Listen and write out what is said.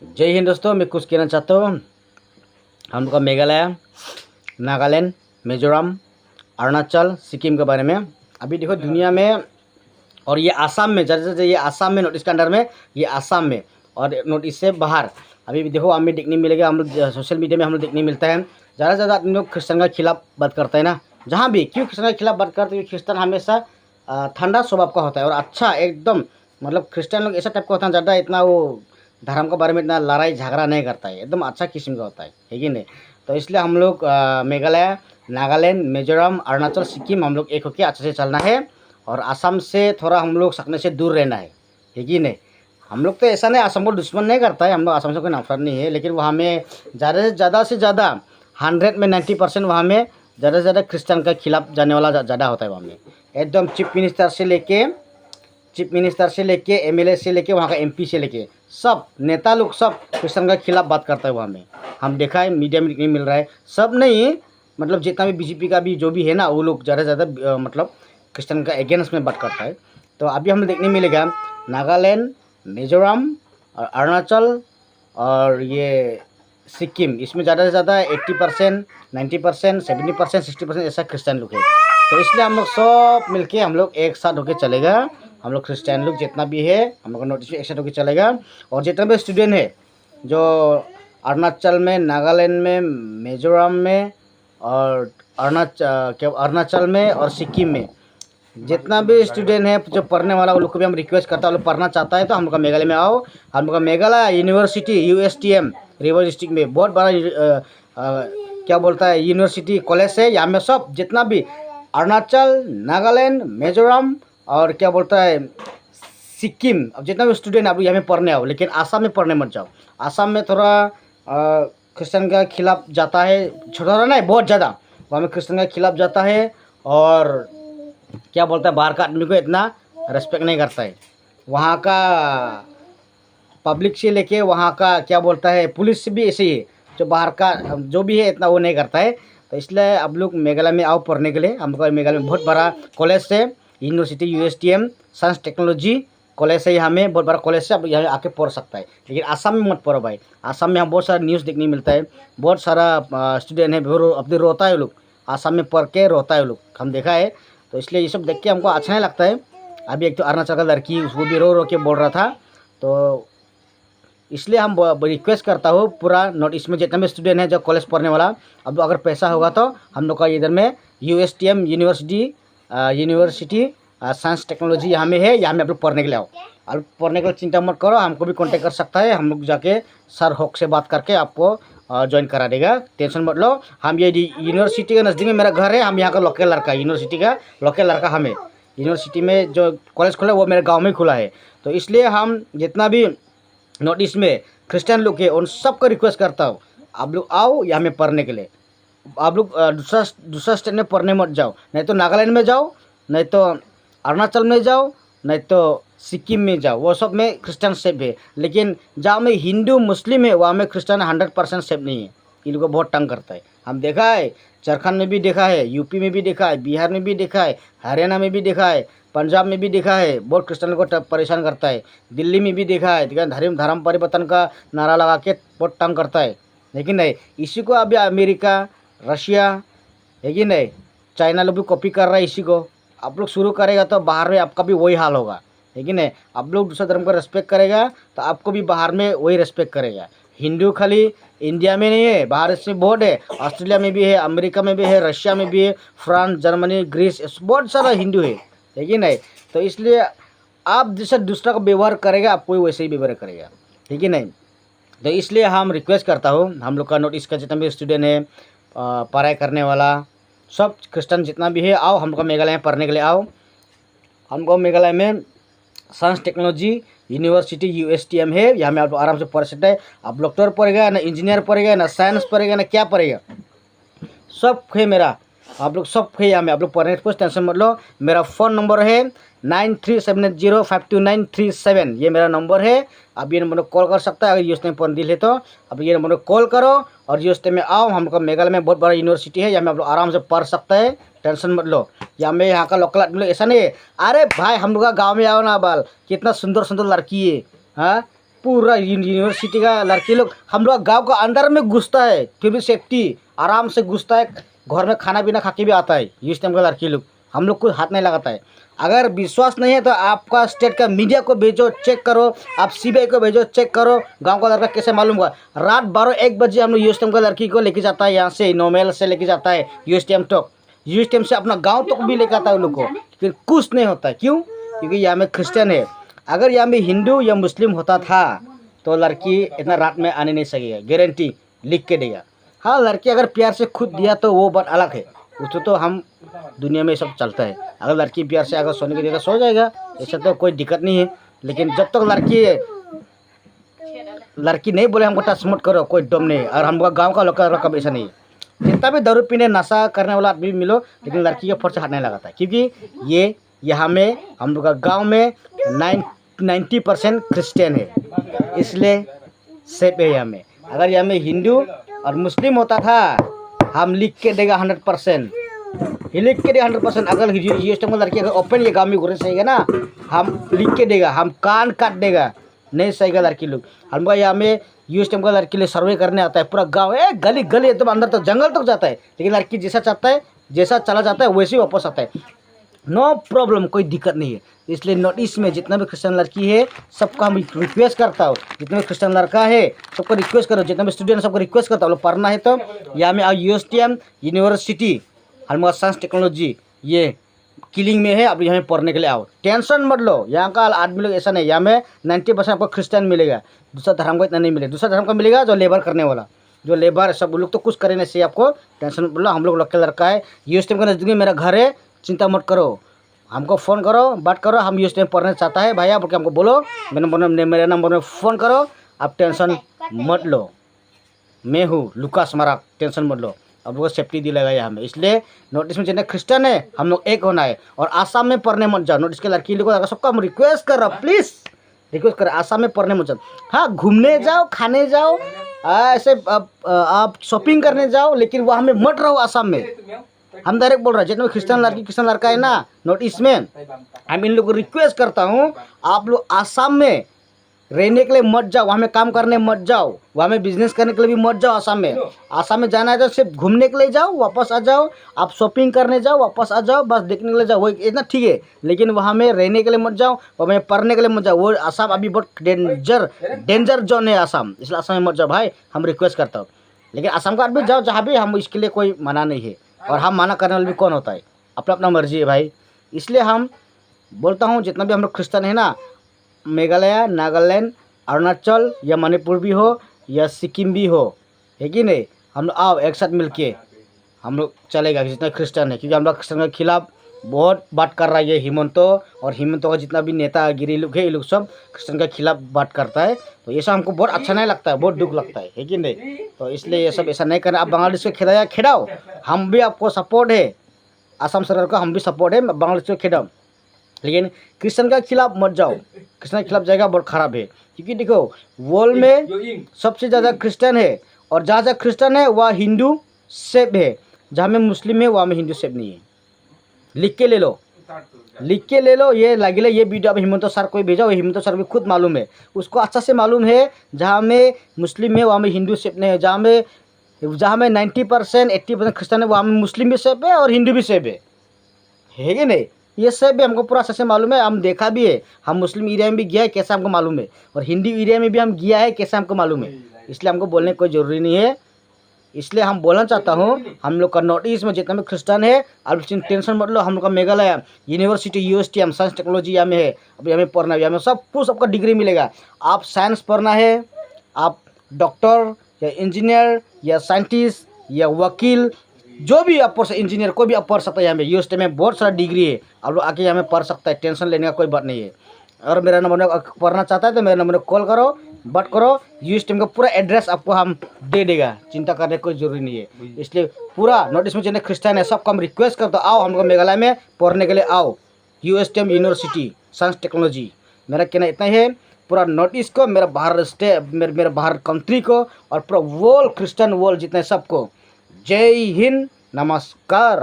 जय हिंद दोस्तों, मैं कुछ कहना चाहता हूँ। हम लोग का मेघालय, नागालैंड, मिजोरम, अरुणाचल, सिक्किम के बारे में। अभी देखो दुनिया में और ये आसाम में, जैसे ये आसाम में नॉर्थ ईस्ट के अंडर में, ये आसाम में और नॉर्थ ईस्ट से बाहर अभी भी देखो हमें देखने मिलेगा। हम लोग सोशल मीडिया में हम लोग देखने मिलता है ज़्यादा से ज़्यादा आदमी लोग क्रिश्चियन के खिलाफ बात करते हैं ना। जहाँ भी क्यों क्रिश्चियन के खिलाफ बात करते हैं, क्रिश्चियन हमेशा ठंडा स्वभाव का होता है और अच्छा एकदम, मतलब क्रिश्चियन लोग ऐसा टाइप का होता है, ज़्यादा इतना वो धर्म के बारे में इतना लड़ाई झगड़ा नहीं करता है, एकदम अच्छा किस्म का होता है कि नहीं। तो इसलिए हम लोग मेघालय, नागालैंड, मिजोरम, अरुणाचल, सिक्किम हम लोग एक होकर अच्छे से चलना है और असम से थोड़ा हम लोग सकने से दूर रहना है कि नहीं। हम लोग तो ऐसा नहीं असम को दुश्मन नहीं करता है, हम लोग असम से कोई नफरत नहीं है, लेकिन वहाँ में ज़्यादा से ज़्यादा 100 में 90% वहाँ में ज़्यादा से ज़्यादा क्रिश्चियन के खिलाफ जाने वाला ज़्यादा होता है वहाँ में। एकदम चीफ मिनिस्टर से लेके एमएलए से लेके वहाँ का एमपी से लेके सब नेता लोग सब क्रिश्चियन के खिलाफ बात करता है वहाँ में। हम देखा है मीडिया में देखने मिल रहा है, सब नहीं मतलब जितना भी बीजेपी का भी जो भी है ना, वो लोग ज़्यादा से ज़्यादा मतलब क्रिश्चियन का अगेंस्ट में बात करता है। तो अभी हमें देखने मिलेगा नागालैंड, मिजोरम और अरुणाचल और ये सिक्किम, इसमें ज़्यादा से ज़्यादा 80%, 90%, 70%, 60% ऐसा क्रिश्चियन लोग है। तो इसलिए हम लोग सब मिलके हम लोग एक साथ होके चलेगा। हम लोग क्रिश्चियन लोग जितना भी है हम लोग नोटिस एक साथ होके चलेगा। और जितना भी स्टूडेंट है जो अरुणाचल में, नागालैंड में, मिजोरम में और अरुणाचल में और सिक्किम में जितना भी स्टूडेंट है जो पढ़ने वाला, वो लोग को भी हम रिक्वेस्ट करता है, वो लोग पढ़ना चाहता है तो हम लोग का मेघालय में आओ। हम लोग का Meghalaya university USTM river district में बहुत बड़ा क्या बोलता है यूनिवर्सिटी कॉलेज है। यहाँ में सब जितना भी अरुणाचल, नागालैंड, मिजोरम और क्या बोलता है सिक्किम, अब जितना भी स्टूडेंट आप यहाँ में पढ़ने आओ, लेकिन आसाम में पढ़ने मत जाओ। आसाम में थोड़ा क्रिश्चियन के खिलाफ जाता है, छोटा नहीं बहुत ज़्यादा वहाँ में क्रिश्चियन के खिलाफ जाता है और क्या बोलता है बाहर का आदमी को इतना रेस्पेक्ट नहीं करता है। वहाँ का पब्लिक से लेके वहाँ का क्या बोलता है पुलिस भी ऐसे ही है, जो बाहर का जो भी है इतना वो नहीं करता है। तो इसलिए अब लोग मेघालय में आओ पढ़ने के लिए। हम लोग मेघालय में बहुत बड़ा कॉलेज है, university USTM science technology college है, यहाँ में बहुत बड़ा कॉलेज है, अब यहाँ आके पढ़ सकता है। लेकिन आसाम में मत पढ़ो भाई, आसाम में हम बहुत सारा न्यूज़ देखने मिलता है, बहुत सारा स्टूडेंट है अपने रोता है लोग, आसाम में पढ़ के रोता है लोग, हम देखा है। तो इसलिए ये सब देख के हमको अच्छा नहीं लगता है। अभी एक तो अरुणाचल का लड़की उसको भी रो रो के बोल रहा था। तो इसलिए हम रिक्वेस्ट करता हूँ पूरा नॉर्थ ईस्ट में जितना भी स्टूडेंट है जो कॉलेज पढ़ने वाला, अब अगर पैसा होगा तो हम लोग का इधर में USTM यूनिवर्सिटी साइंस टेक्नोलॉजी यहाँ में है, यहाँ में आप लोग पढ़ने के लिए आओ। आप पढ़ने के लिए चिंता मत करो, हमको भी कांटेक्ट कर सकता है, हम लोग जाके सर होक से बात करके आपको ज्वाइन करा देगा, टेंशन मत लो। हम ये यूनिवर्सिटी के नज़दीक में मेरा घर है, हम यहाँ का लोकल लड़का, यूनिवर्सिटी का लोकल लड़का हमें यूनिवर्सिटी में जो कॉलेज खुला वो मेरे गांव में खुला है। तो इसलिए हम जितना भी नॉर्थ ईस्ट में क्रिश्चियन लोग हैं उन सबको रिक्वेस्ट करता हूँ, आप लोग आओ यहाँ में पढ़ने के लिए। आप लोग दूसरा स्टेट में पढ़ने मत जाओ, नहीं तो नागालैंड में जाओ, नहीं तो अरुणाचल में जाओ, नहीं तो सिक्किम में जाओ, वो सब में क्रिश्चियन सेफ है। लेकिन जहाँ में हिंदू मुस्लिम है वहाँ में क्रिश्चियन 100% सेफ नहीं है, इन लोग को बहुत तंग करता है। हम देखा है झारखंड में भी देखा है, यूपी में भी देखा है, बिहार में भी देखा है, हरियाणा में भी देखा है, पंजाब में भी देखा है, बहुत क्रिश्चियन को परेशान करता है। दिल्ली में भी देखा है, धर्म परिवर्तन का नारा लगा के बहुत तंग करता है। लेकिन नहीं, इसी को अभी अमेरिका, रशिया है कि नहीं, चाइना लोग भी कॉपी कर रहा है इसी को। आप लोग शुरू करेगा तो बाहर में आपका भी वही हाल होगा, लेकिन नहीं आप लोग दूसरा धर्म को रेस्पेक्ट करेगा तो आपको भी बाहर में वही रेस्पेक्ट करेगा। हिंदू खाली इंडिया में नहीं है, बाहर से बहुत है, ऑस्ट्रेलिया में भी है, अमेरिका में भी है, रशिया में भी है, फ्रांस, जर्मनी, ग्रीस, बहुत सारा हिंदू है कि नहीं। तो इसलिए आप जैसे दूसरा का व्यवहार करेगा आपको वैसे ही व्यवहार करेगा, ठीक है नहीं। तो इसलिए हम रिक्वेस्ट करता हूँ हम लोग का नॉर्थ ईस्ट का जितना भी स्टूडेंट है पढ़ाई करने वाला, सब क्रिश्चियन जितना भी है, आओ हमको मेघालय में पढ़ने के लिए आओ। हमको मेघालय में साइंस टेक्नोलॉजी यूनिवर्सिटी USTM है, यहाँ में आप आराम से पढ़ सकते हैं। आप डॉक्टर पढ़ेगा ना, इंजीनियर पढ़ेगा ना, साइंस पढ़ेगा ना, क्या पढ़ेगा, सब है मेरा, आप लोग सब है यहाँ में, आप लोग पढ़ने की कुछ टेंशन मत लो। मेरा फ़ोन नंबर है 9378052937, ये मेरा नंबर है। आप ये नंबर को कॉल कर सकता है, अगर USTM पर दिल है तो आप ये नंबर को कॉल करो और USTM में आओ। हम लोग का मेघालय में बहुत बड़ा यूनिवर्सिटी है, यहाँ में आप लोग आराम से पढ़ सकते हैं, टेंशन मत लो। यहाँ का लोकल आदमी लोग ऐसा नहीं है, अरे भाई हम लोग का गाँव में आओ ना बाल, कितना सुंदर सुंदर लड़की है, हाँ पूरा यूनिवर्सिटी का लड़की लोग हम लोग गांव का अंदर में घुसता है, फिर भी सेफ्टी आराम से घुसता है, घर में खाना पीना खा के भी आता है। इस टाइम का लड़की लोग हम लोग को हाथ नहीं लगाता है। अगर विश्वास नहीं है तो आपका स्टेट का मीडिया को भेजो, चेक करो, आप सीबीआई को भेजो, चेक करो, गांव का लड़का कैसे मालूम हुआ। रात 12-1 बजे हम लोग यूएसटीएम का लड़की को लेके जाता है, यहाँ से नोमेल से लेके जाता है यूएसटीएम तक, यूएसटीएम से अपना गांव तक भी लेके आता है उन लोग को, फिर कुछ नहीं होता है। क्यों? क्योंकि यहाँ में क्रिश्चियन है। अगर यहाँ में हिंदू या मुस्लिम होता था तो लड़की इतना रात में आने नहीं सकेगा, गारंटी लिख के देगा। हाँ, लड़की अगर प्यार से खुद दिया तो वो बात अलग है, उसको तो हम दुनिया में सब चलता है। अगर लड़की प्यार से अगर सोने के देगा सो जाएगा, ऐसा तो कोई दिक्कत नहीं है। लेकिन जब तक लड़की नहीं बोले हमको टच मत करो, कोई दम नहीं। और हम गाँव का लोग कभी ऐसा नहीं है। जितना भी दारू पीने नशा करने वाला आदमी मिलो, लेकिन लड़की के फर्ज से हाथ नहीं लगाता है, क्योंकि ये यहाँ में हम लोग का गाँव में 90% क्रिश्चियन है, इसलिए सेफ है यहाँ में। अगर यहाँ में हिंदू और मुस्लिम होता था, हम लिख के देगा 100%, लिख के देगा 100%। अगर ये लड़की अगर ओपन ये गाँव में घूरने सही ना, हम लिख के देगा, हम कान काट देगा, नहीं सही का लड़की लोग। हम यहाँ में यूएस टाइम का लड़की लोग सर्वे करने आता है, पूरा गाँव गली गली एकदम अंदर तक जंगल तक जाता है, लेकिन लड़की जैसा चाहता है, जैसा चला जाता है वैसे ही वापस आता है, नो प्रॉब्लम, कोई दिक्कत नहीं है। इसलिए नॉर्थ ईस्ट में जितना भी क्रिश्चियन लड़की है सबका हम रिक्वेस्ट करता हूँ, जितना भी क्रिश्चियन लड़का है सबको रिक्वेस्ट करो, जितना भी स्टूडेंट सबको रिक्वेस्ट करता हूँ, लोग पढ़ना है तो यहाँ में आओ। यूएसटीएम यूनिवर्सिटी हमारा साइंस टेक्नोलॉजी ये किलिंग में है, अब यहाँ पढ़ने के लिए आओ, टेंशन मत लो। यहाँ का आदमी लोग ऐसा नहीं, यहाँ में 90% आपको क्रिश्चियन मिलेगा, दूसरा धर्म का इतना नहीं मिलेगा। दूसरा धर्म का मिलेगा जो लेबर करने वाला, जो लेबर सब लोग तो कुछ करे नहीं से, आपको टेंशन मत लो। हम लोग के लड़का है, यूएसटीएम का नज़दीक मेरा घर है, चिंता मत करो, हमको फ़ोन करो, बात करो, हम यूएसटीएम पढ़ना चाहता है भैया बोल के हमको बोलो, मेरे नंबर में फ़ोन करो, आप टेंशन मत लो। मैं हूँ लुकास मराक, टेंशन मत लो, अब लोग सेफ्टी दिलाएगा यहाँ में। इसलिए नॉर्थ ईस्ट में जितने क्रिश्चियन है हम लोग एक होना है। और आसाम में पढ़ने मत जाओ, नॉर्थ ईस्ट के लड़की लोगों को सबका हम रिक्वेस्ट कर रहा हूँ, प्लीज़ रिक्वेस्ट कर, आसाम में पढ़ने मत जाओ। हाँ, घूमने जाओ, खाने जाओ, ऐसे आप शॉपिंग करने जाओ, लेकिन वहाँ में मत रहो आसाम में। हम डायरेक्ट बोल रहे हैं, जितना क्रिश्चियन लड़की क्रिश्चियन लड़का है ना नॉर्थ ईस्ट में, हम इन लोगों को रिक्वेस्ट करता हूँ, आप लोग आसाम में रहने के लिए मत जाओ, वहाँ में काम करने मत जाओ, वहाँ में बिजनेस करने के लिए भी मत जाओ। आसाम में जाना है तो सिर्फ घूमने के लिए जाओ, वापस आ जाओ, आप शॉपिंग करने जाओ, वापस आ जाओ, बस देखने के लिए जाओ, वो इतना ठीक है। लेकिन वहाँ में रहने के लिए मत जाओ, वहाँ में पढ़ने के लिए मत जाओ। वो आसाम अभी बहुत डेंजर जोन है आसाम, इसलिए आसाम में मत जाओ भाई, हम रिक्वेस्ट करता हूँ। लेकिन आसाम का आदमी जाओ जहाँ भी, हम इसके लिए कोई मना नहीं है, और हम मना करने वाले भी कौन होता है, अपना अपना मर्जी है भाई। इसलिए हम बोलता हूँ जितना भी हम लोग क्रिश्चियन है ना, मेघालय, नागालैंड, अरुणाचल या मणिपुर भी हो या सिक्किम भी हो, है कि नहीं, हम लोग आओ एक साथ मिलके हम लोग चलेगा, जितना क्रिश्चियन है। क्योंकि हम लोग क्रिश्चियन के खिलाफ बहुत बात कर रहा है ये हिमंतो, और हिमंतो का जितना भी नेतागिरी लोग है, ये लोग सब क्रिश्चियन के खिलाफ बात करता है। तो ये सब हमको बहुत अच्छा नहीं लगता है, बहुत दुख लगता है कि नहीं। तो इसलिए ये सब ऐसा नहीं करना। आप बांग्लादेश को खिलाओ, हम भी आपको सपोर्ट है, असम सरकार का हम भी सपोर्ट है, बांग्लादेश को खिलाओ, लेकिन क्रिश्चियन के खिलाफ मत जाओ। क्रिश्चियन के खिलाफ जाएगा बहुत ख़राब है, क्योंकि देखो वर्ल्ड में सबसे ज़्यादा क्रिश्चियन है, और जहाँ जहाँ क्रिश्चियन है वहाँ हिंदू सेफ है, जहाँ में मुस्लिम है वहाँ में हिंदू सेफ नहीं है। लिख के ले लो, लिख के ले लो। ये लगे ये वीडियो अब हिमंतो सर को भेजा, हिमंतो सर भी खुद मालूम है, उसको अच्छा से मालूम है, जहाँ में मुस्लिम है वहाँ में हिंदू सेफ नहीं है, जहाँ में 90% 80% क्रिश्चियन है वहाँ में मुस्लिम भी सेफ है और हिंदू भी सेफ है कि नहीं। ये सब भी हमको पूरा अच्छे से मालूम है, हम देखा भी है, हम मुस्लिम एरिया में भी गया है कैसा हमको मालूम है, और हिंदी एरिया में भी हम गया है कैसा हमको मालूम है। इसलिए हमको बोलने की कोई ज़रूरी नहीं है। इसलिए हम बोलना चाहता हूँ, हम लोग का नॉर्थ ईस्ट में जितना भी क्रिश्चियन है, आप टेंशन मत लो। हम लोग का मेघालय यूनिवर्सिटी यूएसटीएम साइंस टेक्नोलॉजी यहाँ में है, अभी हमें पढ़ना है, हमें सब कुछ सबका डिग्री मिलेगा। आप साइंस पढ़ना है, आप डॉक्टर या इंजीनियर या साइंटिस्ट या वकील, जो भी आप पढ़ सकते, इंजीनियर कोई भी आप पढ़ सकते हैं। यहाँ में यूएसटी में बहुत सारा डिग्री है, आप लोग आके यहाँ में पढ़ सकता है, टेंशन लेने का कोई बात नहीं है। और मेरा नंबर पढ़ना चाहता है तो मेरे नंबर कॉल करो, बात करो, यूएसटी का पूरा एड्रेस आपको हम दे देगा, चिंता करने की कोई ज़रूरी नहीं है। इसलिए पूरा नॉर्थ ईस्ट में जितने क्रिश्चियन है सबको हम रिक्वेस्ट करते आओ, हम लोग मेघालय में पढ़ने के लिए आओ, यूएसटीएम यूनिवर्सिटी साइंस टेक्नोलॉजी। मेरा कहना इतना ही है, पूरा नॉर्थ ईस्ट को, मेरा बाहर स्टेट, मेरा बाहर कंट्री को, और पूरा वर्ल्ड क्रिश्चियन वर्ल्ड जितने सबको जय हिंद, नमस्कार।